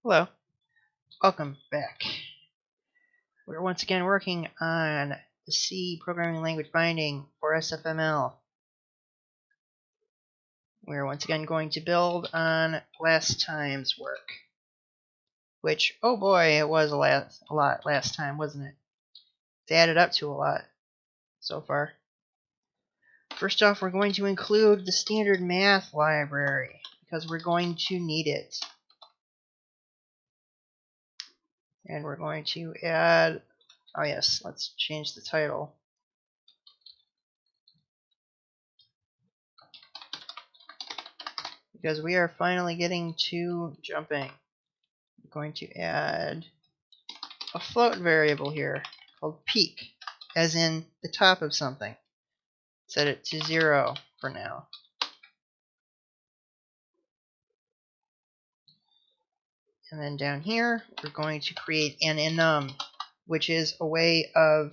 Hello, welcome back. We're once again working on the C programming language binding for SFML. We're once again going to build on last time's work. Which, oh boy, it was a lot last time, wasn't it? It's added up to a lot so far. First off, we're going to include the standard math library because we're going to need it. And we're going to add, oh yes, let's change the title. Because we are finally getting to jumping. I'm going to add a float variable here called peak, as in the top of something. Set it to 0 for now. And then down here, we're going to create an enum, which is a way of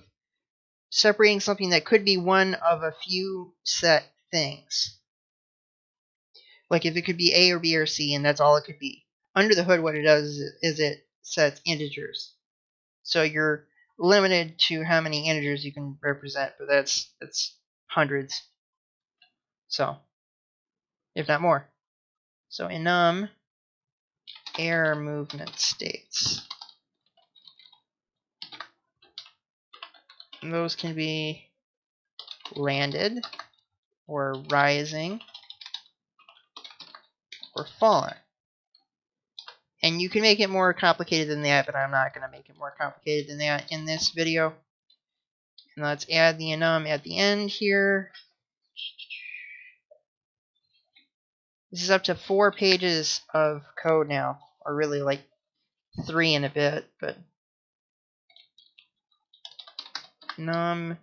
separating something that could be one of a few set things. Like if it could be A or B or C, and that's all it could be. Under the hood, what it does is it sets integers. So you're limited to how many integers you can represent, but that's hundreds. So, if not more. So enum air movement states. And those can be landed, or rising, or fallen. And you can make it more complicated than that, but I'm not going to make it more complicated than that in this video. And let's add the enum at the end here. This is up to 4 pages of code now, or really like 3 and a bit, but num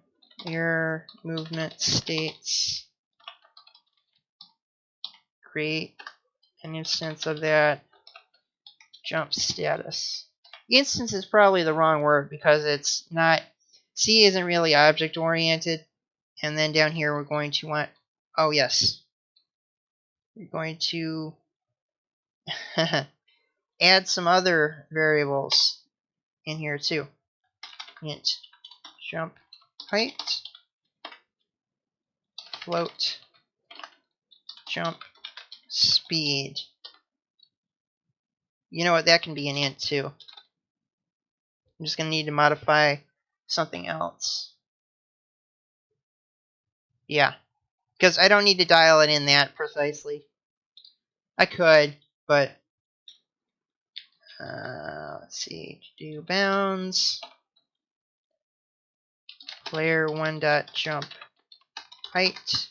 air movement states, create an instance of that jump status. Instance is probably the wrong word because it's not, C isn't really object oriented. And then down here we're going to want, oh yes, we're going to add some other variables in here too. Int jump height, float jump speed. You know what, that can be an int too. I'm just going to need to modify something else. Yeah, because I don't need to dial it in that precisely. I could, but let's see, do bounds, player 1.jump height.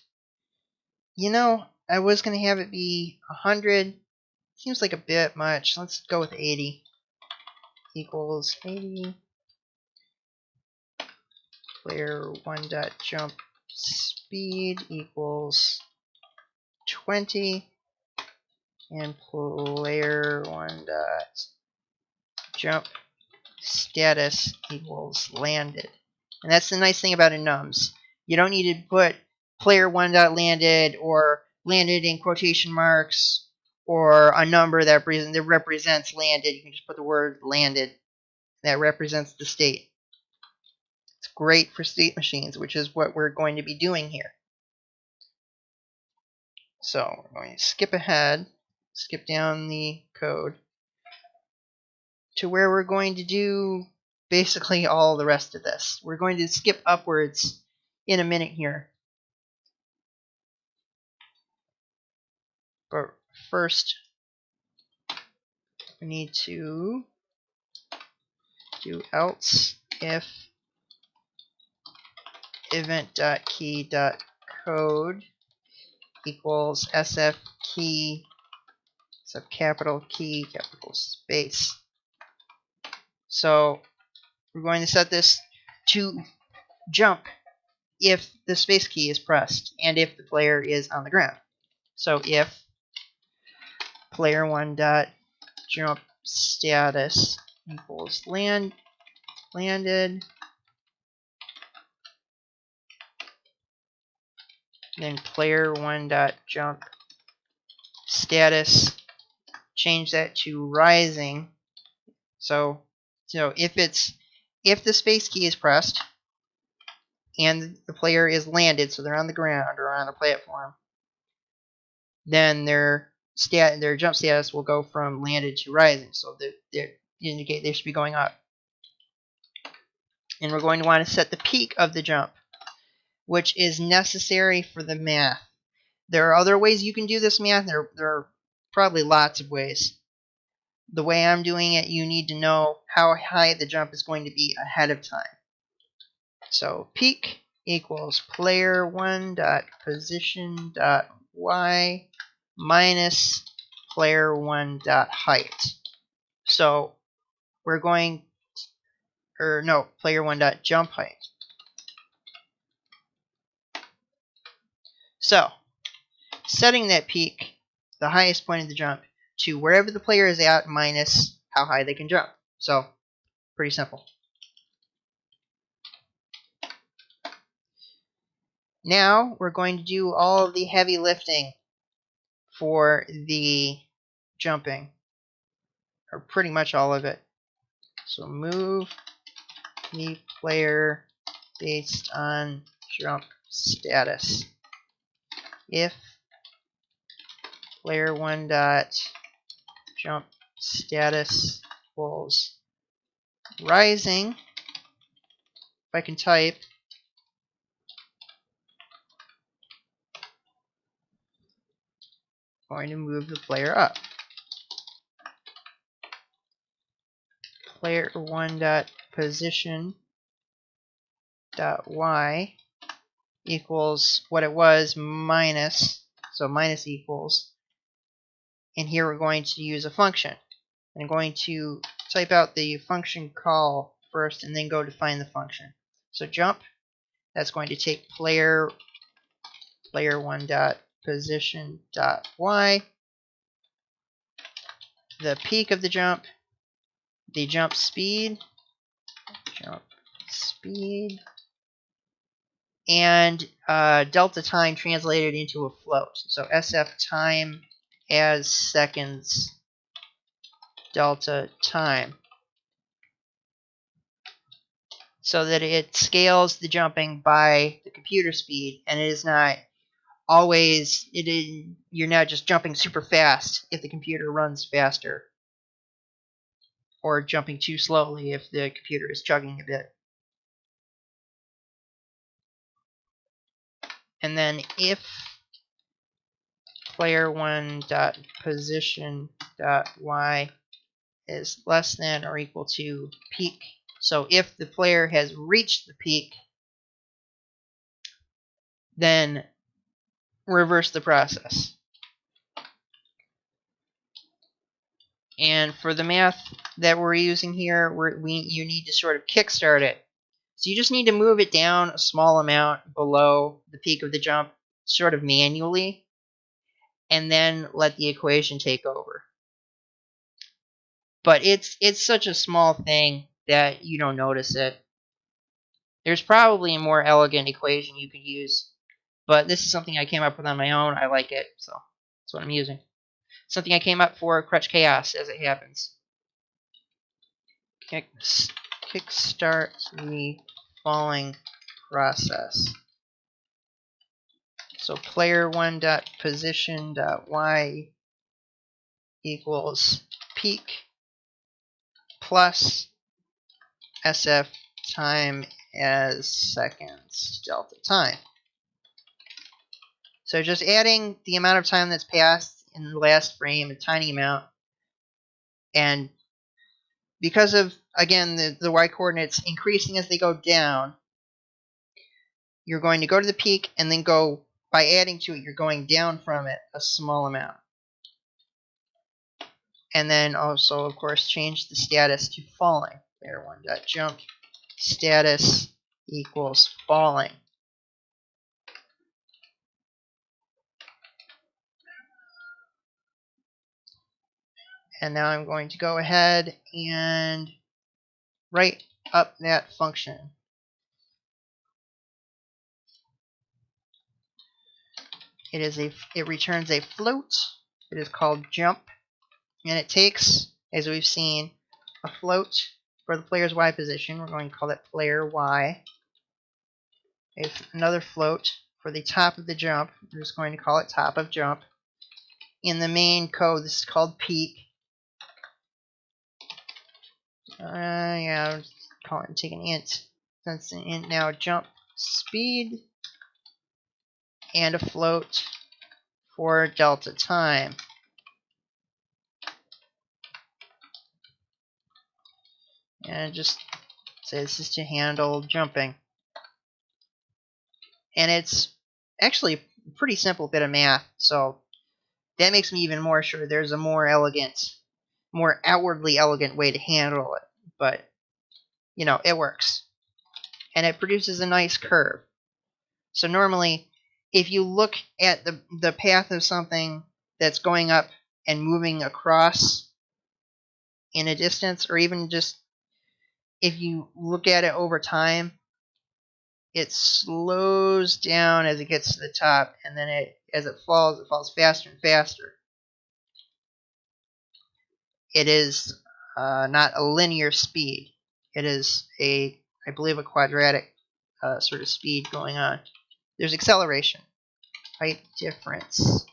You know, I was going to have it be 100. Seems like a bit much. Let's go with 80. Equals 80. Player 1.jump speed equals 20. And player 1.jump status equals landed. And that's the nice thing about enums. You don't need to put player 1.landed or landed in quotation marks or a number that represents landed. You can just put the word landed that represents the state. It's great for state machines, which is what we're going to be doing here. So we're going to skip ahead, skip down the code to where we're going to do basically all the rest of this. We're going to skip upwards in a minute here. But first, we need to do else if event.key.code equals sf key, capital key, capital space. So we're going to set this to jump if the space key is pressed and if the player is on the ground. So if player 1.jump status equals landed, then player 1.jump status change that to rising. So if the space key is pressed and the player is landed, so they're on the ground or on a platform, then their jump status will go from landed to rising. So they indicate they should be going up. And we're going to want to set the peak of the jump, which is necessary for the math. There are other ways you can do this math. There are probably lots of ways. The way I'm doing it, you need to know how high the jump is going to be ahead of time. So peak equals player1.position.y minus player1.height. So we're going, or no, player1.jump height. So setting that peak, the highest point of the jump, to wherever the player is at minus how high they can jump. So pretty simple. Now we're going to do all of the heavy lifting for the jumping, or pretty much all of it. So move the player based on jump status. If player1.jump status equals rising, if I can type, I'm going to move the player up. Player1.position.y equals what it was minus, so minus equals, and here we're going to use a function. I'm going to type out the function call first and then go define the function. So jump, that's going to take player1.position.y, the peak of the jump speed, and delta time translated into a float. So SF time as seconds delta time, so that it scales the jumping by the computer speed, and it is not always, you're not just jumping super fast if the computer runs faster, or jumping too slowly if the computer is chugging a bit. And then if player1.position.y is less than or equal to peak, so if the player has reached the peak, then reverse the process. And for the math that we're using here, you need to sort of kickstart it. So you just need to move it down a small amount below the peak of the jump, sort of manually, and then let the equation take over. But it's such a small thing that you don't notice it. There's probably a more elegant equation you could use, but this is something I came up with on my own. I like it, so that's what I'm using. Something I came up for Crutch Chaos, as it happens. Kickstart the falling process. So player1.position.y equals peak plus SF time as seconds delta time. So just adding the amount of time that's passed in the last frame, a tiny amount, and because of, again, the y coordinates increasing as they go down, you're going to go to the peak and then go, by adding to it, you're going down from it a small amount. And then also, of course, change the status to falling. Player1.jump status equals falling. And now I'm going to go ahead and write up that function. It returns a float. It is called jump. And it takes, as we've seen, a float for the player's Y position. We're going to call that player Y. Another float for the top of the jump. We're just going to call it top of jump. In the main code, this is called peak. Yeah, I'll just call it, take an int. That's an int now. Jump speed and a float for delta time. And it just says this is to handle jumping. And it's actually a pretty simple bit of math, so that makes me even more sure there's a more elegant, more outwardly elegant way to handle it. But, you know, it works. And it produces a nice curve. So normally, if you look at the path of something that's going up and moving across in a distance, or even just if you look at it over time, it slows down as it gets to the top, and then as it falls faster and faster. It is not a linear speed. It is I believe, a quadratic sort of speed going on. There's acceleration. Height difference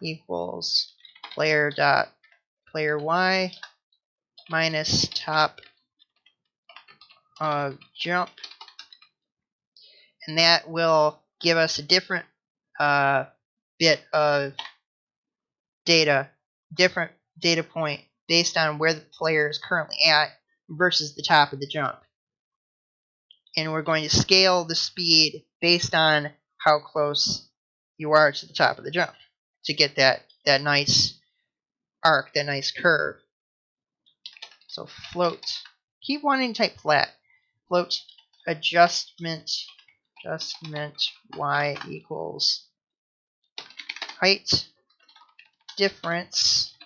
equals player Y minus top jump, and that will give us a different bit of different data point based on where the player is currently at versus the top of the jump. And we're going to scale the speed based on how close you are to the top of the jump to get that nice arc, that nice curve. So float, keep wanting to type flat. Float adjustment Y equals height difference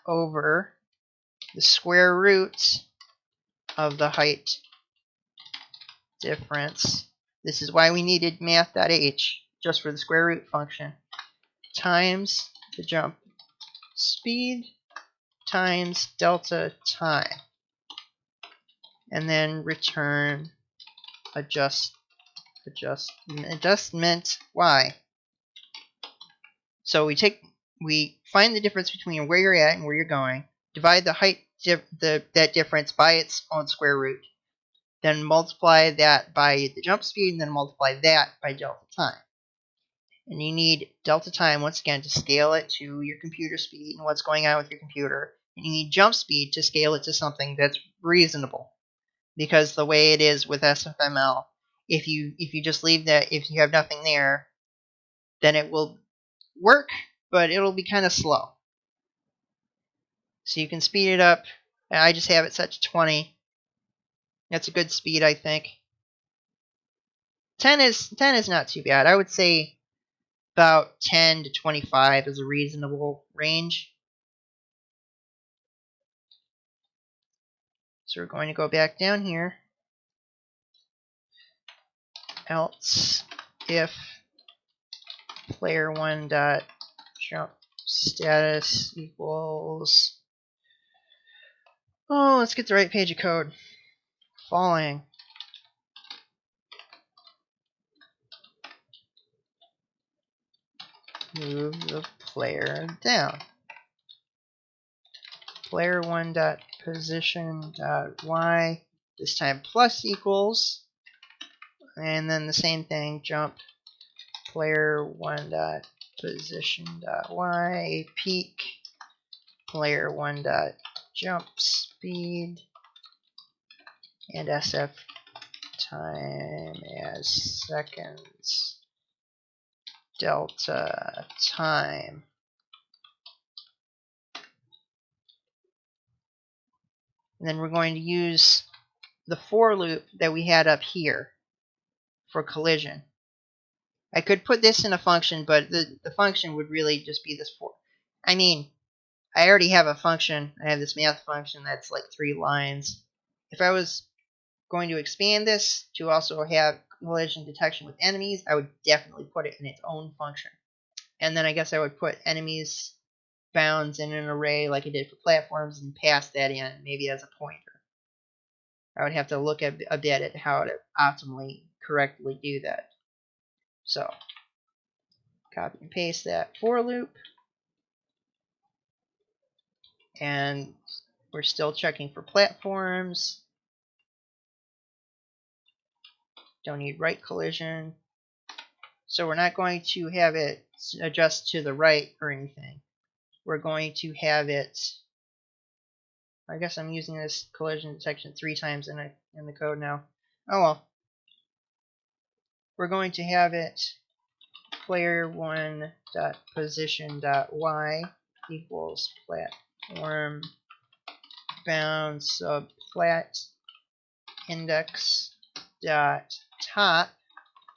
over the square root of the height difference. This is why we needed math.h, just for the square root function, times the jump speed times delta time, and then return adjustment y. So we find the difference between where you're at and where you're going, divide the height that difference by its own square root, then multiply that by the jump speed, and then multiply that by delta time. And you need delta time, once again, to scale it to your computer speed and what's going on with your computer. And you need jump speed to scale it to something that's reasonable. Because the way it is with SFML, if you just leave that, if you have nothing there, then it will work, but it'll be kind of slow. So you can speed it up. I just have it set to 20. That's a good speed, I think. 10 is not too bad. I would say about 10 to 25 is a reasonable range. So we're going to go back down here. Else if player1 dot jump status equals, let's get the right page of code. Falling. Move the player down. Player1 dot position dot y, this time plus equals, and then the same thing, jump player1 dot position dot y peak player1 dot jump speed and SF time as seconds delta time. And then we're going to use the for loop that we had up here for collision. I could put this in a function, but the function would really just be this for. I mean, I already have a function. I have this math function that's like 3 lines. If I was going to expand this to also have collision detection with enemies, I would definitely put it in its own function. And then I guess I would put enemies bounds in an array like it did for platforms and pass that in, maybe as a pointer. I would have to look a bit at how to optimally correctly do that. So copy and paste that for loop, and we're still checking for platforms. Don't need right collision. So we're not going to have it adjust to the right or anything. We're going to have it, I guess I'm using this collision detection 3 times in the code now. Oh well. We're going to have it player1.position.y equals platform bound subplat index dot top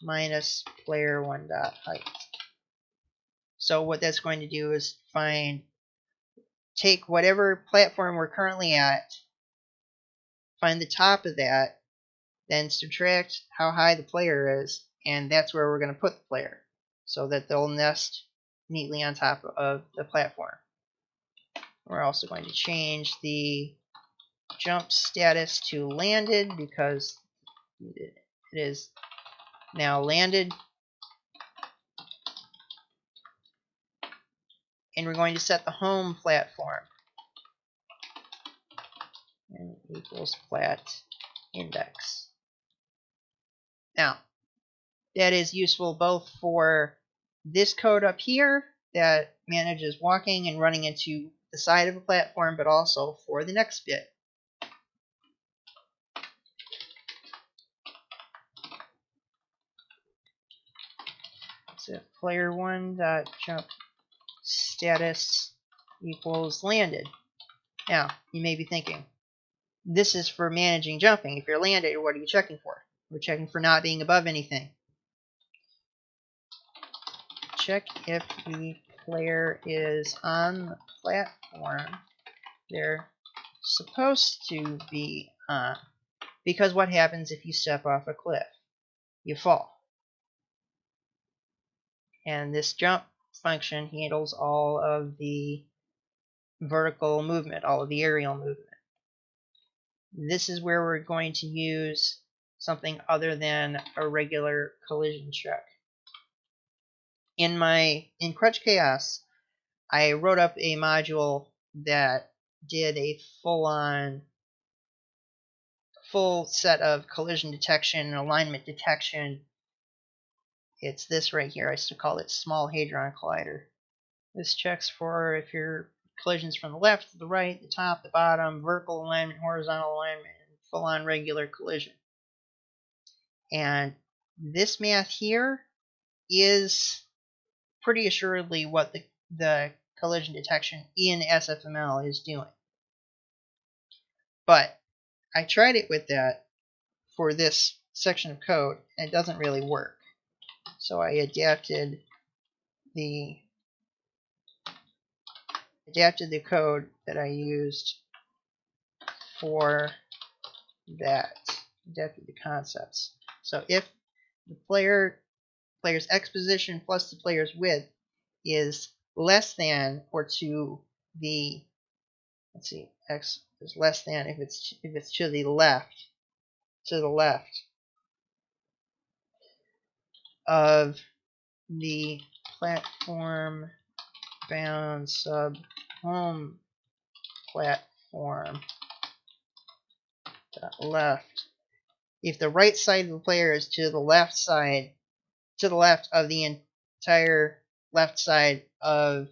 minus player1.height. So what that's going to do is take whatever platform we're currently at, find the top of that, then subtract how high the player is, and that's where we're going to put the player so that they'll nest neatly on top of the platform. We're also going to change the jump status to landed because it is now landed. And we're going to set the home platform and equals plat index. Now, that is useful both for this code up here that manages walking and running into the side of a platform, but also for the next bit. So player1.jump status equals landed. Now, you may be thinking, this is for managing jumping. If you're landed, what are you checking for? We're checking for not being above anything. Check if the player is on the platform they're supposed to be on. Because what happens if you step off a cliff? You fall. And this jump function handles all of the vertical movement, all of the aerial movement. This is where we're going to use something other than a regular collision check. In Crutch Chaos, I wrote up a module that did a full set of collision detection and alignment detection. It's this right here. I used to call it Small Hadron Collider. This checks for if your collision's from the left, the right, the top, the bottom, vertical alignment, horizontal alignment, and full-on regular collision. And this math here is pretty assuredly what the collision detection in SFML is doing. But I tried it with that for this section of code, and it doesn't really work. So I adapted the code that I used for that, adapted the concepts. So if the player's x position plus the player's width is less than or to the, let's see, x is less than if it's to the left of the platform bound sub home platform left. If the right side of the player is to the left of the entire left side of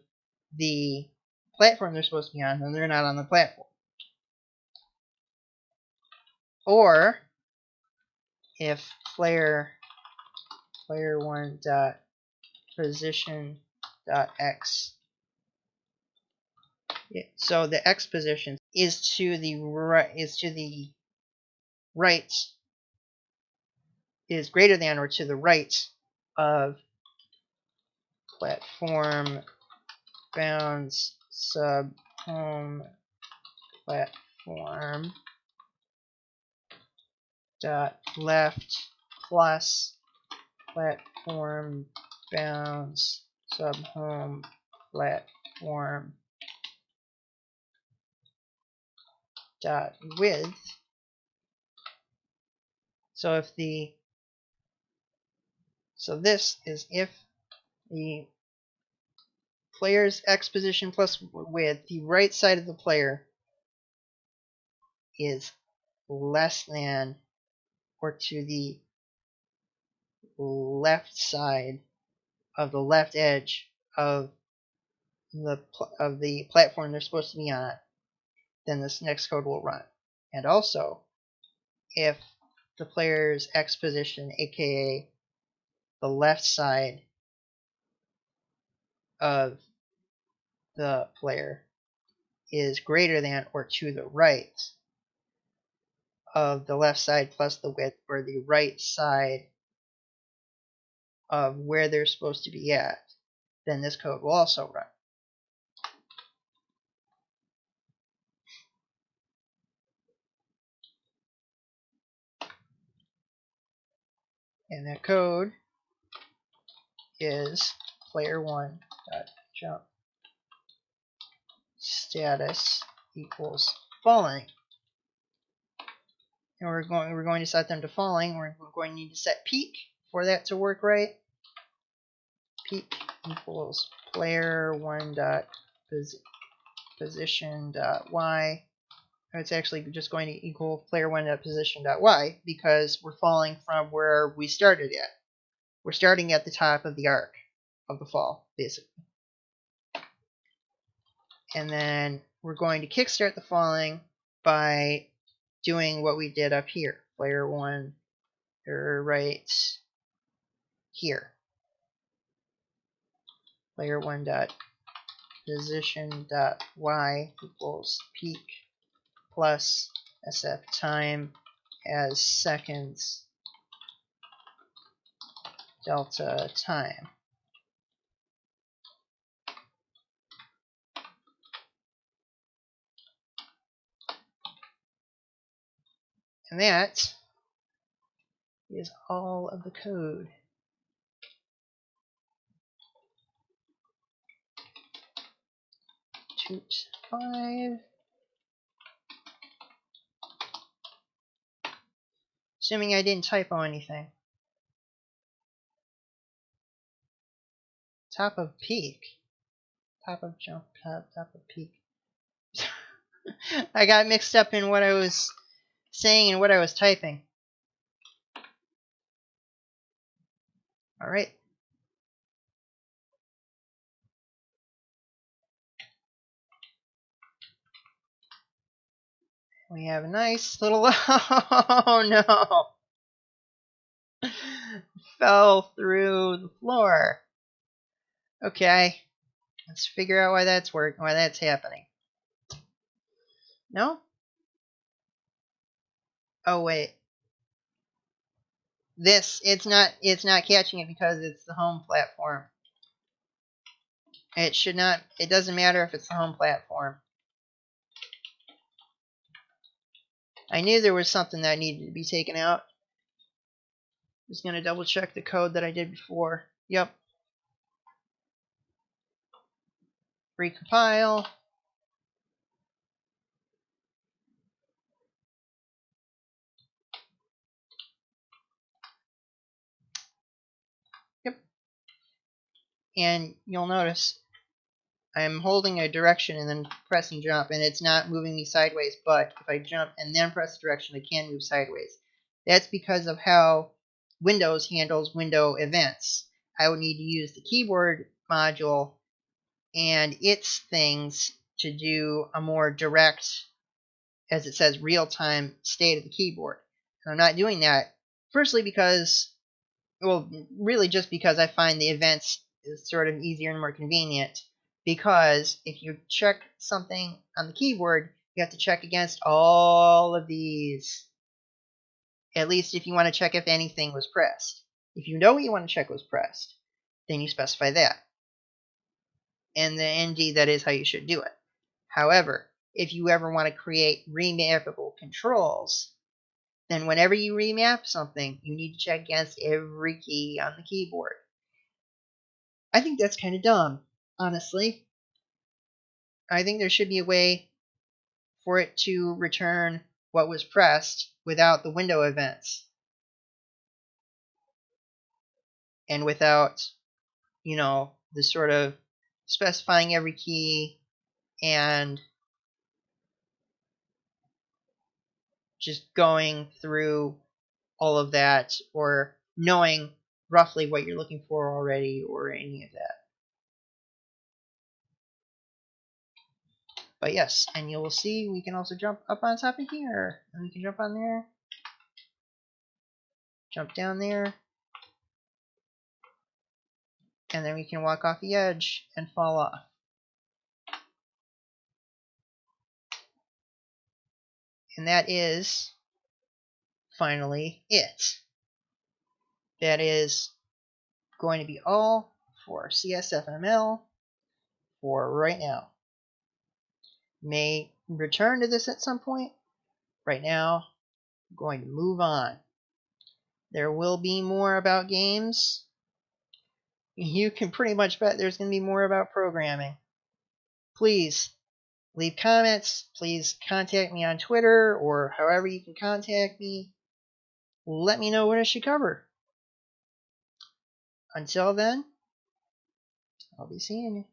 the platform they're supposed to be on, then they're not on the platform. Or if player1.position.x, so the x position is to the right, is greater than or to the right of platform bounds sub home platform dot left plus platform bounds sub home platform dot width. So this is if the player's X position plus width, the right side of the player is less than or to the left side of the left edge of the platform they're supposed to be on, then this next code will run. And also, if the player's X position, aka the left side of the player, is greater than or to the right of the left side plus the width, or the right side of where they're supposed to be at, then this code will also run. And that code is player1.jump status equals falling. And we're going to set them to falling. We're going to need to set peak for that to work right. Peak equals player1.position.y. It's actually just going to equal player1.position.y because we're falling from where we started at. We're starting at the top of the arc of the fall, basically. And then we're going to kickstart the falling by doing what we did up here. Player1 right here. Player1.position.y equals peak plus SF time as seconds delta time. And that is all of the code. Toot 5. Assuming I didn't typo anything. Top of peak. Top of jump pad, top of peak. I got mixed up in what I was saying and what I was typing. Alright. We have a nice little... Oh no! Fell through the floor. Okay. Let's figure out why that's happening. No? Oh wait. It's not catching it because it's the home platform. It doesn't matter if it's the home platform. I knew there was something that needed to be taken out. Just going to double check the code that I did before. Yep. Recompile. Yep. And you'll notice I'm holding a direction and then pressing jump, and it's not moving me sideways, but if I jump and then press the direction, I can move sideways. That's because of how Windows handles window events. I would need to use the keyboard module and its things to do a more direct, as it says, real-time state of the keyboard. And I'm not doing that, firstly because, well, really just because I find the events is sort of easier and more convenient. Because if you check something on the keyboard, you have to check against all of these. At least if you want to check if anything was pressed. If you know what you want to check was pressed, then you specify that. And the ND, that is how you should do it. However, if you ever want to create remappable controls, then whenever you remap something, you need to check against every key on the keyboard. I think that's kind of dumb, honestly. I think there should be a way for it to return what was pressed without the window events and without, the sort of specifying every key and just going through all of that or knowing roughly what you're looking for already or any of that. But yes, and you will see we can also jump up on top of here. And we can jump on there, jump down there, and then we can walk off the edge and fall off. And that is finally it. That is going to be all for SFML for right now. May return to this at some point. Right now, I'm going to move on. There will be more about games. You can pretty much bet there's going to be more about programming. Please leave comments. Please contact me on Twitter or however you can contact me. Let me know what I should cover. Until then, I'll be seeing you.